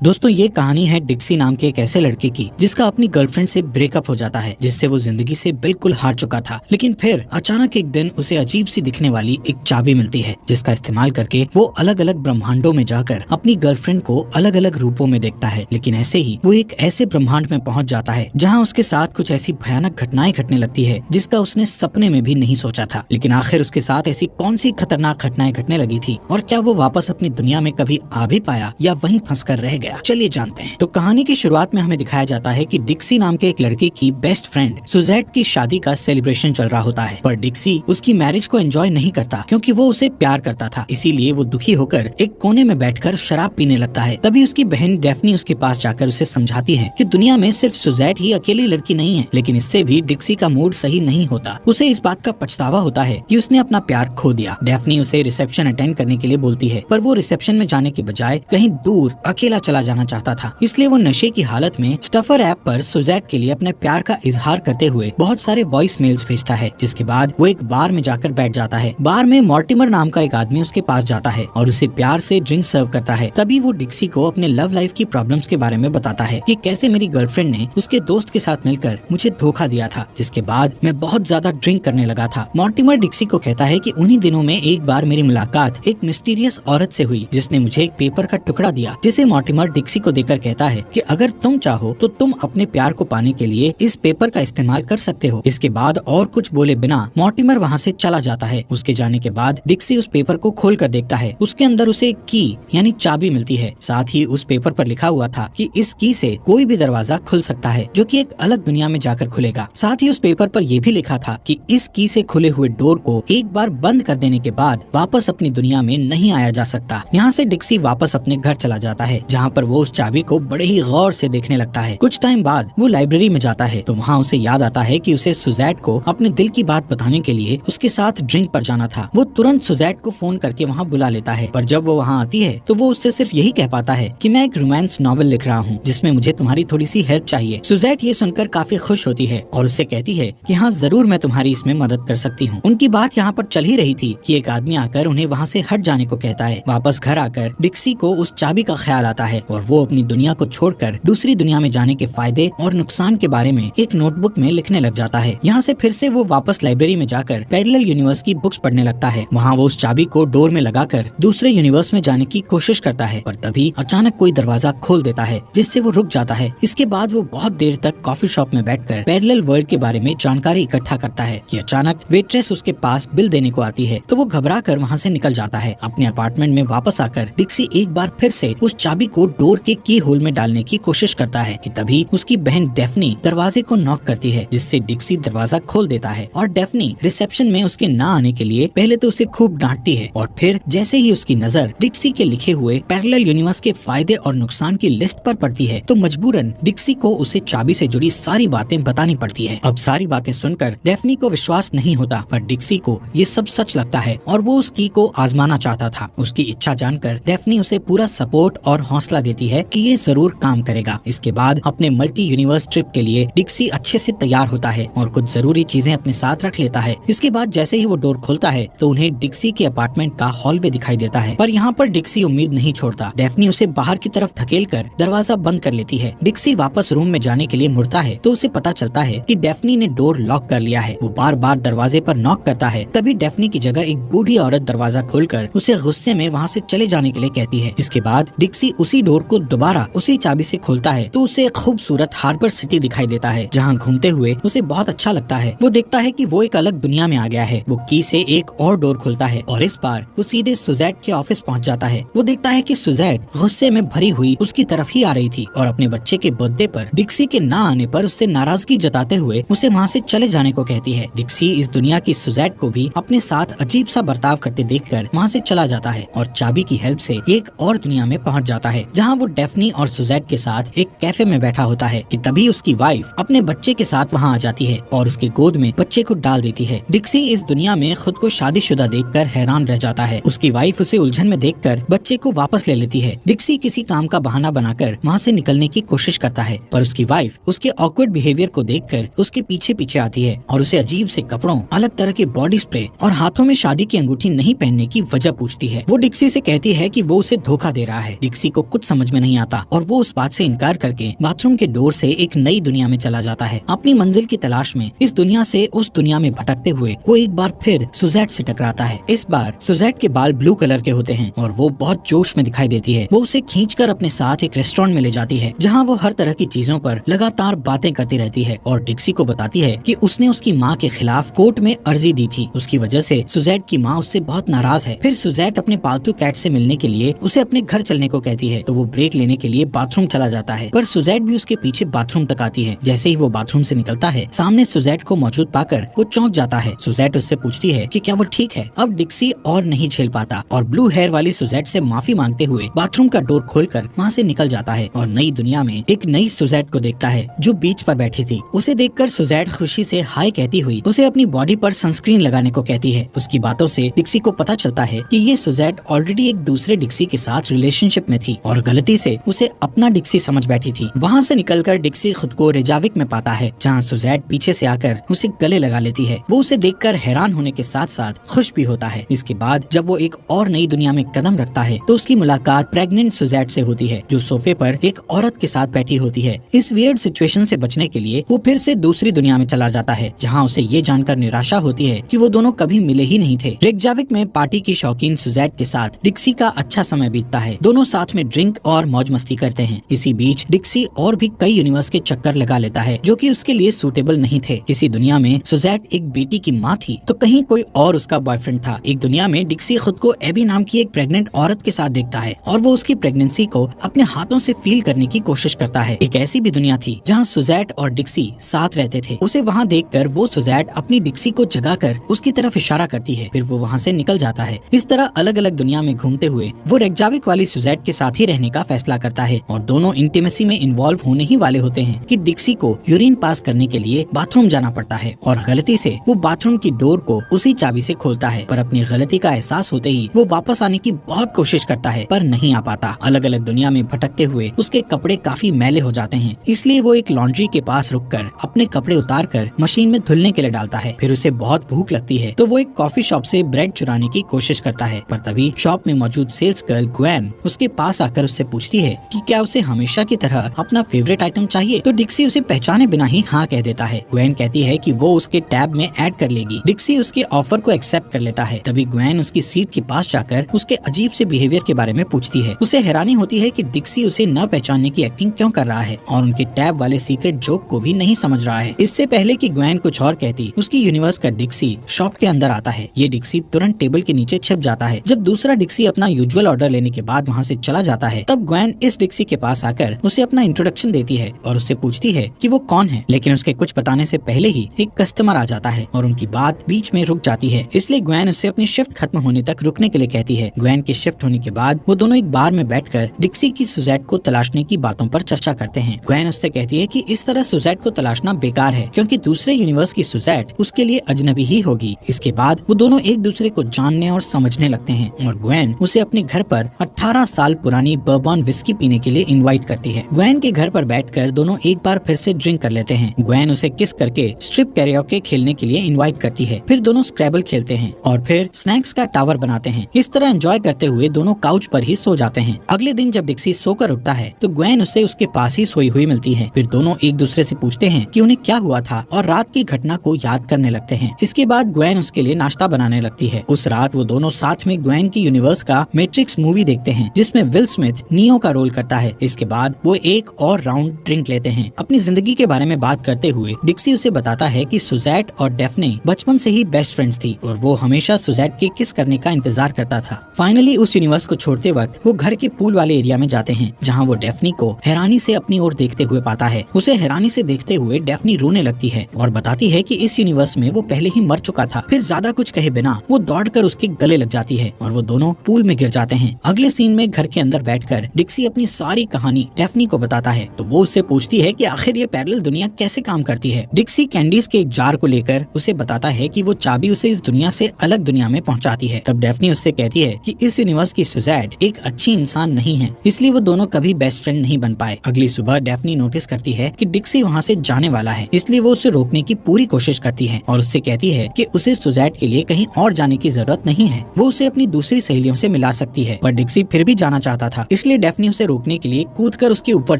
दोस्तों ये कहानी है डिक्सी नाम के एक ऐसे लड़के की जिसका अपनी गर्लफ्रेंड से ब्रेकअप हो जाता है, जिससे वो जिंदगी से बिल्कुल हार चुका था। लेकिन फिर अचानक एक दिन उसे अजीब सी दिखने वाली एक चाबी मिलती है, जिसका इस्तेमाल करके वो अलग अलग ब्रह्मांडों में जाकर अपनी गर्लफ्रेंड को अलग अलग रूपों में देखता है। लेकिन ऐसे ही वो एक ऐसे ब्रह्मांड में पहुंच जाता है जहाँ उसके साथ कुछ ऐसी भयानक घटनाएं घटने लगती है जिसका उसने सपने में भी नहीं सोचा था। लेकिन आखिर उसके साथ ऐसी कौन सी खतरनाक घटनाएं घटने लगी थी और क्या वो वापस अपनी दुनिया में कभी आ भी पाया या वहीं फंस कर रह गया? चलिए जानते हैं। तो कहानी की शुरुआत में हमें दिखाया जाता है कि डिक्सी नाम के एक लड़के की बेस्ट फ्रेंड सुजैट की शादी का सेलिब्रेशन चल रहा होता है, पर डिक्सी उसकी मैरिज को एंजॉय नहीं करता क्योंकि वो उसे प्यार करता था। इसीलिए वो दुखी होकर एक कोने में बैठकर शराब पीने लगता है। तभी उसकी बहन डेफनी उसके पास जाकर उसे समझाती है कि दुनिया में सिर्फ सुजैट ही अकेली लड़की नहीं है। लेकिन इससे भी डिक्सी का मूड सही नहीं होता। उसे इस बात का पछतावा होता है कि उसने अपना प्यार खो दिया। डेफनी उसे रिसेप्शन अटेंड करने के लिए बोलती है, पर वो रिसेप्शन में जाने के बजाय कहीं दूर अकेला चला जाना चाहता था। इसलिए वो नशे की हालत में स्टफर ऐप पर सुजैट के लिए अपने प्यार का इजहार करते हुए बहुत सारे वॉइस मेल्स भेजता है। जिसके बाद वो एक बार में जाकर बैठ जाता है। बार में मॉर्टिमर नाम का एक आदमी उसके पास जाता है और उसे प्यार से ड्रिंक सर्व करता है। तभी वो डिक्सी को अपने लव लाइफ की प्रॉब्लम्स के बारे में बताता है कि कैसे मेरी गर्लफ्रेंड ने उसके दोस्त के साथ मिलकर मुझे धोखा दिया था, जिसके बाद मैं बहुत ज्यादा ड्रिंक करने लगा था। मॉर्टिमर डिक्सी को कहता है कि उन्हीं दिनों में एक बार मेरी मुलाकात एक मिस्टीरियस औरत से हुई जिसने मुझे एक पेपर का टुकड़ा दिया, जिसे मॉर्टिमर डिक्सी को देकर कहता है कि अगर तुम चाहो तो तुम अपने प्यार को पाने के लिए इस पेपर का इस्तेमाल कर सकते हो। इसके बाद और कुछ बोले बिना मॉर्टिमर वहाँ से चला जाता है। उसके जाने के बाद डिक्सी उस पेपर को खोल कर देखता है। उसके अंदर उसे एक की यानी चाबी मिलती है। साथ ही उस पेपर पर लिखा हुआ था कि इस की से कोई भी दरवाजा खुल सकता है जो कि एक अलग दुनिया में जाकर खुलेगा। साथ ही उस पेपर पर यह भी लिखा था कि इस की से खुले हुए डोर को एक बार बंद कर देने के बाद वापस अपनी दुनिया में नहीं आया जा सकता। यहाँ से डिक्सी वापस अपने घर चला जाता है, जहाँ पर वो उस चाबी को बड़े ही गौर से देखने लगता है। कुछ टाइम बाद वो लाइब्रेरी में जाता है तो वहाँ उसे याद आता है कि उसे सुजैट को अपने दिल की बात बताने के लिए उसके साथ ड्रिंक पर जाना था। वो तुरंत सुजैट को फोन करके वहाँ बुला लेता है, पर जब वो वहाँ आती है तो वो उससे सिर्फ यही कह पाता है कि मैं एक रोमांस नॉवेल लिख रहा हूँ जिसमें मुझे तुम्हारी थोड़ी सी हेल्प चाहिए। सुजैट ये सुनकर काफी खुश होती है और उससे कहती है कि हाँ जरूर मैं तुम्हारी इसमें मदद कर सकती हूँ। उनकी बात यहाँ पर चल ही रही थी कि एक आदमी आकर उन्हें वहाँ से हट जाने को कहता है। वापस घर आकर डिक्सी को उस चाबी का ख्याल आता है और वो अपनी दुनिया को छोड़कर दूसरी दुनिया में जाने के फायदे और नुकसान के बारे में एक नोटबुक में लिखने लग जाता है। यहाँ से फिर से वो वापस लाइब्रेरी में जाकर पैरेलल यूनिवर्स की बुक्स पढ़ने लगता है। वहाँ वो उस चाबी को डोर में लगाकर दूसरे यूनिवर्स में जाने की कोशिश करता है, पर तभी अचानक कोई दरवाजा खोल देता है जिससे वो रुक जाता है। इसके बाद वो बहुत देर तक कॉफी शॉप में बैठकर पैरेलल वर्ल्ड के बारे में जानकारी इकट्ठा करता है कि अचानक वेट्रेस उसके पास बिल देने को आती है, तो वो घबरा कर वहाँ से निकल जाता है। अपने अपार्टमेंट में वापस आकर डिक्सी एक बार फिर से उस चाबी को डोर के की होल में डालने की कोशिश करता है कि तभी उसकी बहन डेफनी दरवाजे को नॉक करती है, जिससे डिक्सी दरवाजा खोल देता है। और डेफनी रिसेप्शन में उसके ना आने के लिए पहले तो उसे खूब डांटती है और फिर जैसे ही उसकी नजर डिक्सी के लिखे हुए पैरेलल यूनिवर्स के फायदे और नुकसान की लिस्ट पर पड़ती है तो मजबूरन डिक्सी को उसे चाबी से जुड़ी सारी बातें बतानी पड़ती है। अब सारी बातें सुनकर डेफनी को विश्वास नहीं होता, पर डिक्सी को ये सब सच लगता है और वो उस की को आजमाना चाहता था। उसकी इच्छा जानकर डेफनी उसे पूरा सपोर्ट और हौसला देती है कि ये जरूर काम करेगा। इसके बाद अपने मल्टी यूनिवर्स ट्रिप के लिए डिक्सी अच्छे से तैयार होता है और कुछ जरूरी चीजें अपने साथ रख लेता है। इसके बाद जैसे ही वो डोर खोलता है तो उन्हें डिक्सी के अपार्टमेंट का हॉलवे दिखाई देता है, पर यहाँ पर डिक्सी उम्मीद नहीं छोड़ता। डेफनी उसे बाहर की तरफ धकेलकर दरवाजा बंद कर लेती है। डिक्सी वापस रूम में जाने के लिए मुड़ता है तो उसे पता चलता है कि डेफनी ने डोर लॉक कर लिया है। वो बार बार दरवाजे पर नॉक करता है, तभी डेफनी की जगह एक बूढ़ी औरत दरवाजा खोलकर उसे गुस्से में वहाँ से चले जाने के लिए कहती है। इसके बाद डिक्सी उसी डोर को दोबारा उसी चाबी से खोलता है तो उसे एक खूबसूरत हार्बर सिटी दिखाई देता है, जहाँ घूमते हुए उसे बहुत अच्छा लगता है। वो देखता है कि वो एक अलग दुनिया में आ गया है। वो की से एक और डोर खुलता है और इस बार वो सीधे सुजैट के ऑफिस पहुंच जाता है। वो देखता है कि सुजैट गुस्से में भरी हुई उसकी तरफ ही आ रही थी और अपने बच्चे के बर्थडे पर डिक्सी के ना आने पर उससे नाराजगी जताते हुए उसे वहाँ से चले जाने को कहती है। डिक्सी इस दुनिया की सुजैट को भी अपने साथ अजीब सा बर्ताव करते देखकर वहाँ से चला जाता है और चाबी की हेल्प से एक और दुनिया में पहुँच जाता है, जहाँ वो डेफनी और सुजैट के साथ एक कैफे में बैठा होता है कि तभी उसकी वाइफ अपने बच्चे के साथ वहाँ आ जाती है और उसके गोद में बच्चे को डाल देती है। डिक्सी इस दुनिया में खुद को शादीशुदा देखकर हैरान रह जाता है। उसकी वाइफ उसे उलझन में देखकर बच्चे को वापस ले लेती है। डिक्सी किसी काम का बहाना बनाकर वहाँ से निकलने की कोशिश करता है, पर उसकी वाइफ उसके ऑकवर्ड बिहेवियर को देखकर उसके पीछे पीछे आती है और उसे अजीब से कपड़ों, अलग तरह के बॉडी स्प्रे और हाथों में शादी की अंगूठी नहीं पहनने की वजह पूछती है। वो डिक्सी से कहती है कि वो उसे धोखा दे रहा है। डिक्सी को कुछ समझ में नहीं आता और वो उस बात से इनकार करके बाथरूम के डोर से एक नई दुनिया में चला जाता है। अपनी मंजिल की तलाश में इस दुनिया से उस दुनिया में भटकते हुए वो एक बार फिर सुजैट से टकराता है। इस बार सुजैट के बाल ब्लू कलर के होते हैं और वो बहुत जोश में दिखाई देती है। वो उसे खींचकर अपने साथ एक रेस्टोरेंट में ले जाती है जहाँ वो हर तरह की चीजों पर लगातार बातें करती रहती है और डिक्सी को बताती है कि उसने उसकी माँ के खिलाफ कोर्ट में अर्जी दी थी। उसकी वजह से सुजैट की माँ उससे बहुत नाराज है। फिर सुजैट अपने पालतू कैट से मिलने के लिए उसे अपने घर चलने को कहती है तो वो ब्रेक लेने के लिए बाथरूम चला जाता है, पर सुजैट भी उसके पीछे बाथरूम तक आती है। जैसे ही वो बाथरूम से निकलता है सामने सुजैट को मौजूद पाकर वो चौंक जाता है। सुजैट उससे पूछती है कि क्या वो ठीक है। अब डिक्सी और नहीं झेल पाता और ब्लू हेयर वाली सुजैट से माफी मांगते हुए बाथरूम का डोर खोलकर वहाँ से निकल जाता है और नई दुनिया में एक नई सुजैट को देखता है जो बीच पर बैठी थी। उसे देखकर सुजैट खुशी से हाय कहती हुई उसे अपनी बॉडी पर सनस्क्रीन लगाने को कहती है। उसकी बातों से डिक्सी को पता चलता है कि ये सुजैट ऑलरेडी एक दूसरे डिक्सी के साथ रिलेशनशिप में थी और गलती से उसे अपना डिक्सी समझ बैठी थी। वहाँ से निकलकर डिक्सी खुद को रेजाविक में पाता है जहाँ सुजैट पीछे से आकर उसे गले लगा लेती है। वो उसे देखकर हैरान होने के साथ साथ खुश भी होता है। इसके बाद जब वो एक और नई दुनिया में कदम रखता है तो उसकी मुलाकात प्रेग्नेंट सुजैट से होती है जो सोफे पर एक औरत के साथ बैठी होती है। इस वियर्ड सिचुएशन से बचने के लिए वो फिर से दूसरी दुनिया में चला जाता है जहाँ उसे ये जानकर निराशा होती है कि वो दोनों कभी मिले ही नहीं थे। रेकजाविक में पार्टी की शौकीन सुजैट के साथ डिक्सी का अच्छा समय बीतता है। दोनों साथ में ड्रिंक और मौज मस्ती करते हैं। इसी बीच डिक्सी और भी कई यूनिवर्स के चक्कर लगा लेता है जो कि उसके लिए सूटेबल नहीं थे। किसी दुनिया में सुजैट एक बेटी की माँ थी तो कहीं कोई और उसका बॉयफ्रेंड था। एक दुनिया में डिक्सी खुद को एबी नाम की एक प्रेग्नेंट औरत के साथ देखता है और वो उसकी प्रेगनेंसी को अपने हाथों से फील करने की कोशिश करता है। एक ऐसी भी दुनिया थी जहाँ सुजैट और डिक्सी साथ रहते थे। उसे वहाँ देखकर वो सुजैट अपनी डिक्सी को जगाकर उसकी तरफ इशारा करती है। फिर वो वहाँ से निकल जाता है। इस तरह अलग अलग दुनिया में घूमते हुए वो रेकजाविक वाली सुजैट के साथ ही रहने का फैसला करता है और दोनों इंटीमेसी में इन्वॉल्व होने ही वाले होते हैं कि डिक्सी को यूरिन पास करने के लिए बाथरूम जाना पड़ता है और गलती से वो बाथरूम की डोर को उसी चाबी से खोलता है। पर अपनी गलती का एहसास होते ही वो वापस आने की बहुत कोशिश करता है पर नहीं आ पाता। अलग अलग दुनिया में भटकते हुए उसके कपड़े काफी मैले हो जाते हैं, इसलिए वो एक लॉन्ड्री के पास रुककर अपने कपड़े उतार कर मशीन में धुलने के लिए डालता है। फिर उसे बहुत भूख लगती है तो वो एक कॉफी शॉप से ब्रेड चुराने की कोशिश करता है, पर तभी शॉप में मौजूद सेल्स गर्ल ग्वेन उसके पास आकर उससे पूछती है कि क्या उसे हमेशा की तरह अपना फेवरेट आइटम चाहिए। तो डिक्सी उसे पहचाने बिना ही हाँ कह देता है। ग्वेन कहती है कि वो उसके टैब में ऐड कर लेगी। डिक्सी उसके ऑफर को एक्सेप्ट कर लेता है। तभी ग्वेन उसकी सीट के पास जाकर उसके अजीब से बिहेवियर के बारे में पूछती है। उसे हैरानी होती है कि डिक्सी उसे न पहचानने की एक्टिंग क्यों कर रहा है और उनके टैब वाले सीक्रेट जोक को भी नहीं समझ रहा है। इससे पहले कि ग्वेन कुछ और कहती उसकी यूनिवर्स का डिक्सी शॉप के अंदर आता है। ये डिक्सी तुरंत टेबल के नीचे छिप जाता है। जब दूसरा डिक्सी अपना यूजुअल ऑर्डर लेने के बाद वहाँ से चला जाता है तब ग्वेन इस डिक्सी के पास आकर उसे अपना इंट्रोडक्शन देती है और उससे पूछती है कि वो कौन है, लेकिन उसके कुछ बताने से पहले ही एक कस्टमर आ जाता है और उनकी बात बीच में रुक जाती है। इसलिए ग्वेन उसे अपनी शिफ्ट खत्म होने तक रुकने के लिए कहती है। ग्वेन की शिफ्ट होने के बाद वो दोनों एक बार में बैठकर डिक्सी की सुजैट को तलाशने की बातों पर चर्चा करते हैं। ग्वेन उससे कहती है कि इस तरह सुजैट को तलाशना बेकार है क्योंकि दूसरे यूनिवर्स की सुजैट उसके लिए अजनबी ही होगी। इसके बाद वो दोनों एक दूसरे को जानने और समझने लगते हैं और ग्वेन उसे अपने घर पर 18 साल पुरानी बर्बन विस्की पीने के लिए इनवाइट करती है। ग्वेन के घर पर बैठकर दोनों एक बार फिर से ड्रिंक कर लेते हैं। ग्वेन उसे किस करके स्ट्रिप कैरियोके खेलने के लिए इनवाइट करती है। फिर दोनों स्क्रैबल खेलते हैं और फिर स्नैक्स का टावर बनाते हैं। इस तरह एंजॉय करते हुए दोनों काउच पर ही सो जाते हैं। अगले दिन जब डिक्सी सोकर उठता है तो ग्वेन उसे उसके पास ही सोई हुई मिलती है। फिर दोनों एक दूसरे से पूछते हैं कि उन्हें क्या हुआ था और रात की घटना को याद करने लगते हैं। इसके बाद ग्वेन उसके लिए नाश्ता बनाने लगती है। उस रात वो दोनों साथ में ग्वेन की यूनिवर्स का मैट्रिक्स मूवी देखते हैं जिसमें विल स्मिथ नियो का रोल करता है। इसके बाद वो एक और राउंड ड्रिंक लेते हैं। अपनी जिंदगी के बारे में बात करते हुए डिक्सी उसे बताता है कि सुजैट और डेफ्ने बचपन से ही बेस्ट फ्रेंड्स थी और वो हमेशा सुजैट के किस करने का इंतजार करता था। फाइनली उस यूनिवर्स को छोड़ते वक्त वो घर के पूल वाले एरिया में जाते हैं जहाँ वो डेफ्नी को हैरानी से अपनी ओर देखते हुए पाता है। उसे हैरानी से देखते हुए डेफ्नी रोने लगती है और बताती है कि इस यूनिवर्स में वो पहले ही मर चुका था। फिर ज्यादा कुछ कहे बिना वो दौड़कर उसके गले लग जाती है और वो दोनों पूल में गिर जाते हैं। अगले सीन में घर के अंदर बैठकर डिक्सी अपनी सारी कहानी डेफ्नी को बताता है तो वो उससे पूछती है कि आखिर ये पैरेलल दुनिया कैसे काम करती है। डिक्सी कैंडीज के एक जार को लेकर उसे बताता है कि वो चाबी उसे इस दुनिया से अलग दुनिया में पहुंचाती है। तब डेफ्नी उससे कहती है कि इस यूनिवर्स की सुजैट एक अच्छी इंसान नहीं है, इसलिए वो दोनों कभी बेस्ट फ्रेंड नहीं बन पाए। अगली सुबह डेफ्नी नोटिस करती है कि डिक्सी वहाँ से जाने वाला है, इसलिए वो उसे रोकने की पूरी कोशिश करती है और उससे कहती है कि उसे सुजैट के लिए कहीं और जाने की जरूरत नहीं है, वो उसे अपनी दूसरी सहेलियों से मिला सकती है। पर डिक्सी फिर भी जाना चाहता था, इसलिए डेफनी उसे रोकने के लिए कूदकर उसके ऊपर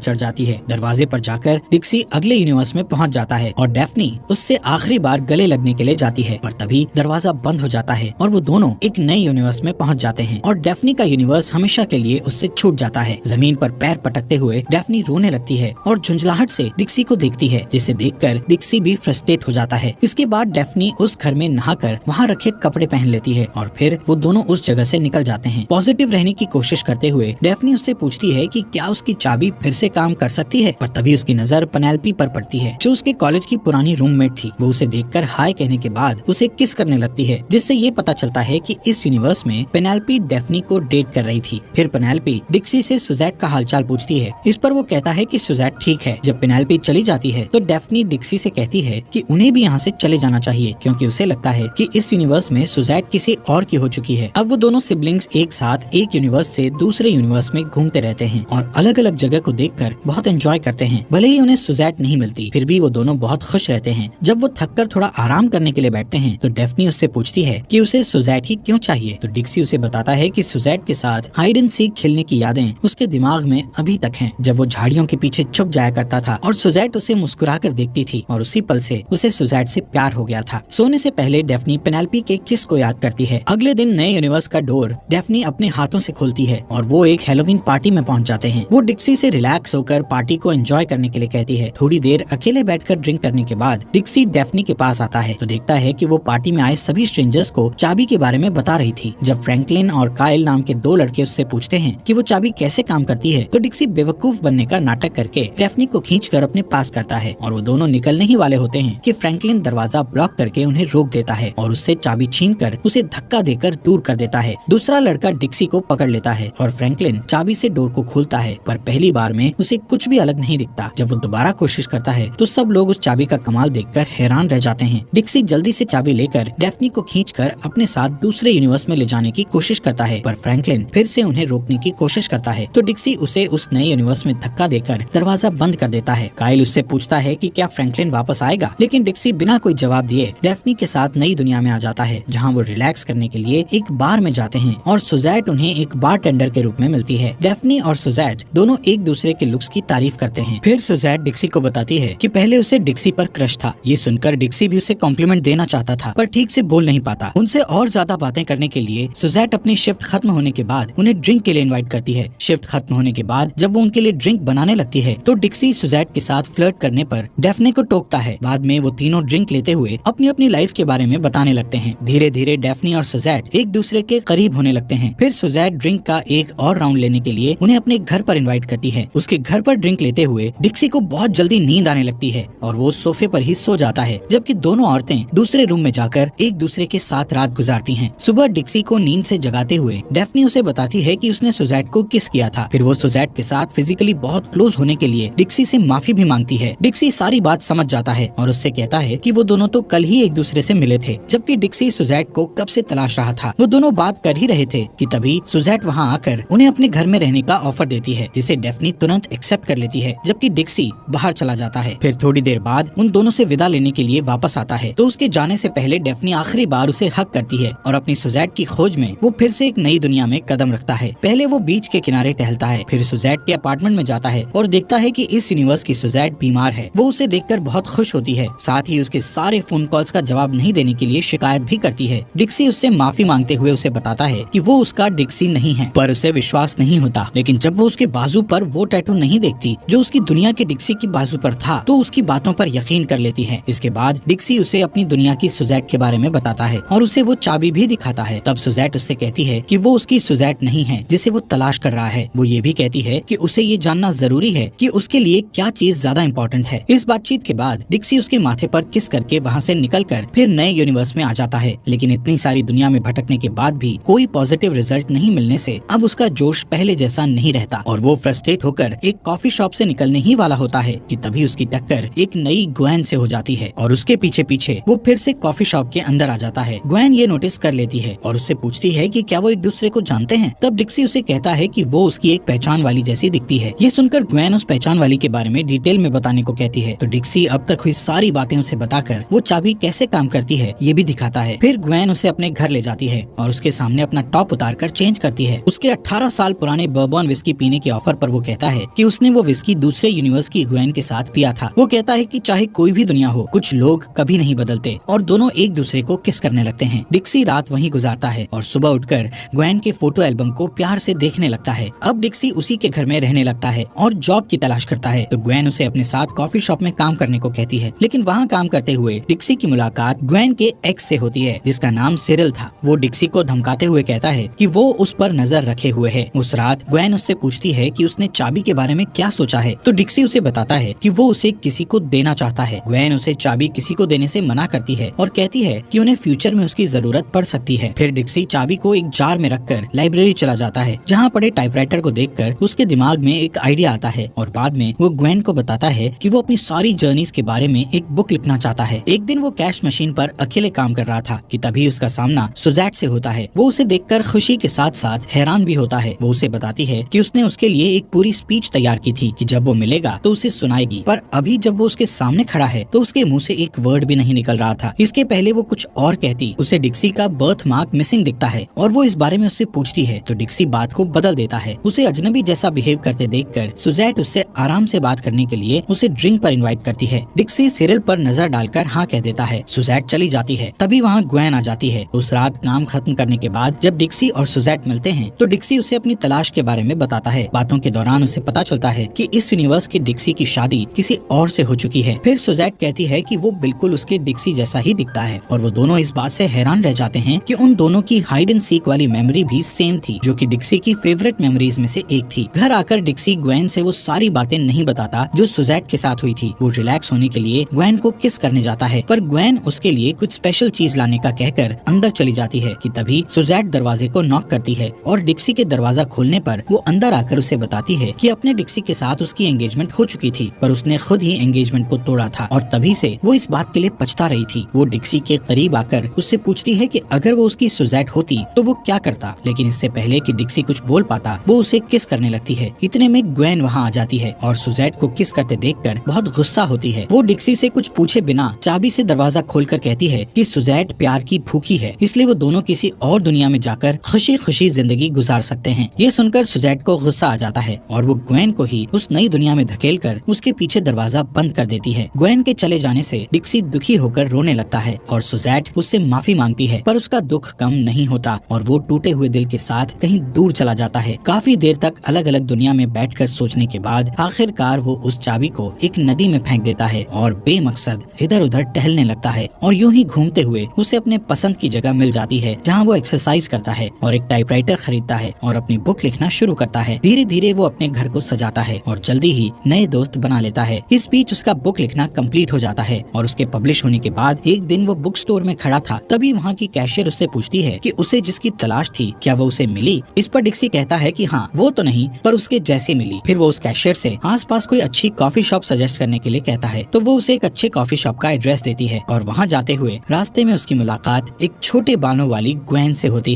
चढ़ जाती है। दरवाजे पर जाकर डिक्सी अगले यूनिवर्स में पहुंच जाता है और डेफनी उससे आखिरी बार गले लगने के लिए जाती है, पर तभी दरवाजा बंद हो जाता है और वो दोनों एक नए यूनिवर्स में पहुंच जाते हैं और डेफनी का यूनिवर्स हमेशा के लिए उससे छूट जाता है। जमीन पर पैर पटकते हुए डेफनी रोने लगती है और झुंझलाहट से डिक्सी को देखती है, जिसे देखकर डिक्सी भी फ्रस्ट्रेट हो जाता है। इसके बाद डेफनी उस घर में नहाकर वहाँ रखे कपड़े पहन लेती है और फिर वो दोनों उस जगह से निकल जाते हैं। पॉजिटिव रहने की कोशिश करते हुए डेफनी उससे पूछती है कि क्या उसकी चाबी फिर से काम कर सकती है, पर तभी उसकी नजर पेनेलोपी पर पड़ती है, जो उसके कॉलेज की पुरानी रूममेट थी। वो उसे देखकर हाय कहने के बाद उसे किस करने लगती है, जिससे ये पता चलता है कि इस यूनिवर्स में पेनेलोपी डेफनी को डेट कर रही थी। फिर पेनेलोपी डिक्सी से सुजैट का हालचाल पूछती है। इस पर वो कहता है कि सुजैट ठीक है। जब पेनेलोपी चली जाती है तो डेफनी डिक्सी से कहती है कि उन्हें भी यहाँ से चले जाना चाहिए, क्योंकि उसे लगता है कि इस यूनिवर्स में सुजैट किसी और की हो चुकी है। अब वो दोनों सिबलिंग्स एक साथ एक यूनिवर्स से दूसरे यूनिवर्स में घूमते रहते हैं और अलग अलग जगह को देखकर बहुत एंजॉय करते हैं। भले ही उन्हें सुजैट नहीं मिलती, फिर भी वो दोनों बहुत खुश रहते हैं। जब वो थककर थोड़ा आराम करने के लिए बैठते हैं तो डेफनी उससे पूछती है कि उसे सुजैट ही क्यों चाहिए, तो डिक्सी उसे बताता है कि सुजैट के साथ हाइड एंड सीक खेलने की यादें उसके दिमाग में अभी तक हैं, जब वो झाड़ियों के पीछे छुप जाया करता था और सुजैट उसे मुस्कुरा कर देखती थी और उसी पल से उसे सुजैट से प्यार हो गया था। सोने से पहले डेफनी पेनेलोपी के किस को याद करती है। अगले दिन नए यूनिवर्स का डोर डेफनी अपने हाथों से खोलती है और वो एक हैलोवीन पार्टी में पहुंच जाते हैं। वो डिक्सी से रिलैक्स होकर पार्टी को एंजॉय करने के लिए कहती है। थोड़ी देर अकेले बैठकर ड्रिंक करने के बाद डिक्सी डेफनी के पास आता है तो देखता है कि वो पार्टी में आए सभी स्ट्रेंजर्स को चाबी के बारे में बता रही थी। जब फ्रैंकलिन और काइल नाम के दो लड़के उससे पूछते हैं कि वो चाबी कैसे काम करती है, तो डिक्सी बेवकूफ बनने का नाटक करके डेफनी को खींचकर अपने पास करता है और वो दोनों निकलने ही वाले होते हैं कि फ्रैंकलिन दरवाजा ब्लॉक करके उन्हें रोक देता है और उससे चाबी छीनकर उसे धक्का देकर दूर कर देता है। दूसरा लड़का डिक्सी को पकड़ लेता है और फ्रैंकलिन चाबी से डोर को खोलता है, पर पहली बार में उसे कुछ भी अलग नहीं दिखता। जब वो दोबारा कोशिश करता है तो सब लोग उस चाबी का कमाल देखकर हैरान रह जाते हैं। डिक्सी जल्दी से चाबी लेकर डेफनी को खींचकर अपने साथ दूसरे यूनिवर्स में ले जाने की कोशिश करता है, पर फ्रैंकलिन फिर से उन्हें रोकने की कोशिश करता है तो डिक्सी उसे उस नए यूनिवर्स में धक्का देकर दरवाजा बंद कर देता है। काइल उससे पूछता है कि क्या फ्रैंकलिन वापस आएगा, लेकिन डिक्सी बिना कोई जवाब दिए डेफनी के साथ नई दुनिया में आ जाता है, जहाँ वो रिलैक्स करने के लिए एक बार में जाते हैं और सुजैट उन्हें एक बारटेंडर के रूप में मिलती है। डेफनी और सुजैट दोनों एक दूसरे के लुक्स की तारीफ करते हैं। फिर सुजैट डिक्सी को बताती है कि पहले उसे डिक्सी पर क्रश था। ये सुनकर डिक्सी भी उसे कॉम्प्लीमेंट देना चाहता था, पर ठीक से बोल नहीं पाता। उनसे और ज्यादा बातें करने के लिए सुजैट अपनी शिफ्ट खत्म होने के बाद उन्हें ड्रिंक के लिए इनवाइट करती है। शिफ्ट खत्म होने के बाद जब वो उनके लिए ड्रिंक बनाने लगती है तो डिक्सी सुजैट के साथ फ्लर्ट करने पर डेफनी को टोकता है। बाद में वो तीनों ड्रिंक लेते हुए अपनी अपनी लाइफ के बारे में बताने लगते हैं। धीरे धीरे डेफनी और सुजैट एक दूसरे के करीब होने लगते हैं। फिर सुजैट ड्रिंक का एक और राउंड लेने के लिए उन्हें अपने घर पर इनवाइट करती है। उसके घर पर ड्रिंक लेते हुए डिक्सी को बहुत जल्दी नींद आने लगती है और वो सोफे पर ही सो जाता है, जबकि दोनों औरतें दूसरे रूम में जाकर एक दूसरे के साथ रात गुजारती हैं। सुबह डिक्सी को नींद से जगाते हुए डेफनी उसे बताती है कि उसने सुजैट को किस किया था। फिर वो सुजैट के साथ फिजिकली बहुत क्लोज होने के लिए डिक्सी से माफी भी मांगती है। डिक्सी सारी बात समझ जाता है और उससे कहता है कि वो दोनों तो कल ही एक दूसरे से मिले थे, जबकि डिक्सी सुजैट को कब से तलाश रहा था। वो दोनों बात कर ही रहे थे कि तभी सुजैट वहाँ आकर उन्हें अपने घर में रहने का ऑफर देती है, जिसे डेफनी तुरंत एक्सेप्ट कर लेती है, जबकि डिक्सी बाहर चला जाता है। फिर थोड़ी देर बाद उन दोनों से विदा लेने के लिए वापस आता है तो उसके जाने से पहले डेफनी आखिरी बार उसे हक करती है और अपनी सुजैट की खोज में वो फिर से एक नई दुनिया में कदम रखता है। पहले वो बीच के किनारे टहलता है, फिर सुजैट के अपार्टमेंट में जाता है और देखता है कि इस यूनिवर्स की सुजैट बीमार है। वो उसे देखकर बहुत खुश होती है, साथ ही उसके सारे फोन कॉल्स का जवाब नहीं देने के लिए शिकायत भी करती है। डिक्सी उससे माफी मांगते हुए उसे बताता है कि वो उसका डिक्सी नहीं है, पर उसे विश्वास नहीं होता। लेकिन जब वो उसके बाजू पर वो टैटू नहीं देखती जो उसकी दुनिया के डिक्सी की बाजू पर था, तो उसकी बातों पर यकीन कर लेती है। इसके बाद डिक्सी उसे अपनी दुनिया की सुजैट के बारे में बताता है और उसे वो चाबी भी दिखाता है। तब सुजैट उससे कहती है कि वो उसकी सुजैट नहीं है जिसे वो तलाश कर रहा है। वो ये भी कहती है कि उसे ये जानना जरूरी है कि उसके लिए क्या चीज ज्यादा इम्पोर्टेंट है। इस बातचीत के बाद डिक्सी उसके माथे पर किस करके वहाँ से निकलकर फिर नए यूनिवर्स में आ जाता है। लेकिन इतनी सारी दुनिया में भटकने के बाद भी कोई पॉजिटिव रिजल्ट नहीं मिलने से अब उसका जोश पहले जैसा नहीं रहता और वो फ्रस्ट्रेट होकर एक कॉफी शॉप से निकलने ही वाला होता है कि तभी उसकी टक्कर एक नई ग्वेन से हो जाती है और उसके पीछे पीछे वो फिर से कॉफी शॉप के अंदर आ जाता है। ग्वेन ये नोटिस कर लेती है और उससे पूछती है कि क्या वो एक दूसरे को जानते हैं। तब डिक्सी उसे कहता है कि वो उसकी एक पहचान वाली जैसी दिखती है। ये सुनकर ग्वेन उस पहचान वाली के बारे में डिटेल में बताने को कहती है तो डिक्सी अब तक हुई सारी बातें उसे बताकर वो चाबी कैसे काम करती है ये भी दिखाता है। फिर ग्वेन उसे अपने घर ले जाती है और उसके सामने अपना टॉप उतार कर चेंज करती है। उसके 18 साल पुराने बर्बन विस्की पीने के ऑफर पर वो कहता है कि उसने वो विस्की दूसरे यूनिवर्स की ग्वेन के साथ पिया था। वो कहता है कि चाहे कोई भी दुनिया हो, कुछ लोग कभी नहीं बदलते, और दोनों एक दूसरे को किस करने लगते हैं। डिक्सी रात वहीं गुजारता है और सुबह उठकर ग्वेन के फोटो एल्बम को प्यार से देखने लगता है। अब डिक्सी उसी के घर में रहने लगता है और जॉब की तलाश करता है, तो ग्वेन उसे अपने साथ कॉफी शॉप में काम करने को कहती है। लेकिन वहाँ काम करते हुए डिक्सी की मुलाकात ग्वेन के एक्स से होती है, जिसका नाम सिरिल था। वो डिक्सी को धमकाते हुए कहता है कि वो उस पर नजर रखे हुए है। उस रात ग्वेन उससे पूछती है कि उसने चाबी के बारे में क्या सोचा है, तो डिक्सी उसे बताता है कि वो उसे किसी को देना चाहता है। ग्वेन उसे चाबी किसी को देने से मना करती है और कहती है कि उन्हें फ्यूचर में उसकी जरूरत पड़ सकती है। फिर डिक्सी चाबी को एक जार में रखकर लाइब्रेरी चला जाता है, जहाँ पड़े टाइपराइटर को देखकर उसके दिमाग में एक आइडिया आता है और बाद में वो ग्वेन को बताता है कि वो अपनी सारी जर्नीज के बारे में एक बुक लिखना चाहता है। एक दिन वो कैश मशीन पर अकेले काम कर रहा था कि तभी उसका सामना सुजैट से होता है। वो उसे देखकर खुशी के साथ साथ हैरान भी होता है। वो उसे बताती है कि उसने उसके लिए एक पूरी स्पीच तैयार की थी कि जब वो मिलेगा तो उसे सुनाएगी, पर अभी जब वो उसके सामने खड़ा है तो उसके मुंह से एक वर्ड भी नहीं निकल रहा था। इसके पहले वो कुछ और कहती, उसे डिक्सी का बर्थ मार्क मिसिंग दिखता है और वो इस बारे में उससे पूछती है, तो डिक्सी बात को बदल देता है। उसे अजनबी जैसा बिहेव करते देखकर सुजैट उससे आराम से बात करने के लिए उसे ड्रिंक पर इनवाइट करती है। डिक्सी सिरिल पर नजर डालकर हाँ कह देता है। सुजैट चली जाती है, तभी वहाँ ग्वेन आ जाती है। उस रात काम खत्म करने के बाद जब डिक्सी और सुजैट मिलते हैं तो डिक्सी उसे अपनी तलाश के बारे में बताता है। बातों के दौरान उसे पता चलता है कि इस यूनिवर्स की डिक्सी की शादी किसी और से हो चुकी है। फिर सुजैट कहती है कि वो बिल्कुल उसके डिक्सी जैसा ही दिखता है और वो दोनों इस बात से हैरान रह जाते हैं कि उन दोनों की हाइड एंड सीक वाली मेमोरी भी सेम थी, जो कि डिक्सी की फेवरेट मेमोरीज में से एक थी। घर आकर डिक्सी ग्वेन से वो सारी बातें नहीं बताता जो सुजैट के साथ हुई थी। वो रिलैक्स होने के लिए ग्वेन को किस करने जाता है, पर ग्वेन उसके लिए कुछ स्पेशल चीज लाने का कहकर अंदर चली जाती है कि तभी सुजैट दरवाजे को नॉक करती है और डिक्सी के दरवाजा खोलने पर वो अंदर आकर उसे बताती है कि अपने डिक्सी के साथ उसकी एंगेजमेंट हो चुकी थी, पर उसने खुद ही एंगेजमेंट को तोड़ा था और तभी से वो इस बात के लिए पछता रही थी। वो डिक्सी के करीब आकर उससे पूछती है कि अगर वो उसकी सुजैट होती तो वो क्या करता, लेकिन इससे पहले कि डिक्सी कुछ बोल पाता वो उसे किस करने लगती है। इतने में ग्वेन वहाँ आ जाती है और सुजैट को किस करते देखकर बहुत गुस्सा होती है। वो डिक्सी से कुछ पूछे बिना चाबी से दरवाजा खोलकर कहती है कि सुजैट प्यार की भूखी है, इसलिए वो दोनों किसी और दुनिया में जाकर खुशी खुशी जिंदगी गुजार सकते हैं। ये सुनकर सुजैट को गुस्सा आ जाता है और वो ग्वेन को ही उस नई दुनिया में धकेलकर उसके पीछे दरवाजा बंद कर देती है। ग्वेन के चले जाने से डिक्सी दुखी होकर रोने लगता है और सुजैट उससे माफी मांगती है, पर उसका दुख कम नहीं होता और वो टूटे हुए दिल के साथ कहीं दूर चला जाता है। काफी देर तक अलग अलग दुनिया में बैठकर सोचने के बाद आखिरकार वो उस चाबी को एक नदी में फेंक देता है और बेमकसद इधर उधर टहलने लगता है और यूं ही घूमते हुए उसे अपने पसंद की जगह मिल जाती है, जहाँ वो एक्सरसाइज करता है और एक टाइपराइटर खरीदता है और अपनी बुक लिखना शुरू करता है। धीरे धीरे वो अपने घर को सजाता है और जल्दी ही नए दोस्त बना लेता है। इस बीच उसका बुक लिखना कंप्लीट हो जाता है और उसके पब्लिश होने के बाद एक दिन वो बुक स्टोर में खड़ा था, तभी वहाँ की कैशियर उससे पूछती है कि उसे जिसकी तलाश थी क्या वो उसे मिली। इस पर डिक्सी कहता है कि हाँ, वो तो नहीं पर उसके जैसे मिली। फिर वो उस कैशियर से आसपास कोई अच्छी कॉफी शॉप सजेस्ट करने के लिए कहता है, तो वो उसे एक अच्छे कॉफी शॉप का एड्रेस देती है और वहाँ जाते हुए रास्ते में उसकी मुलाकात एक छोटे बालों वाली ग्वेन से होती है।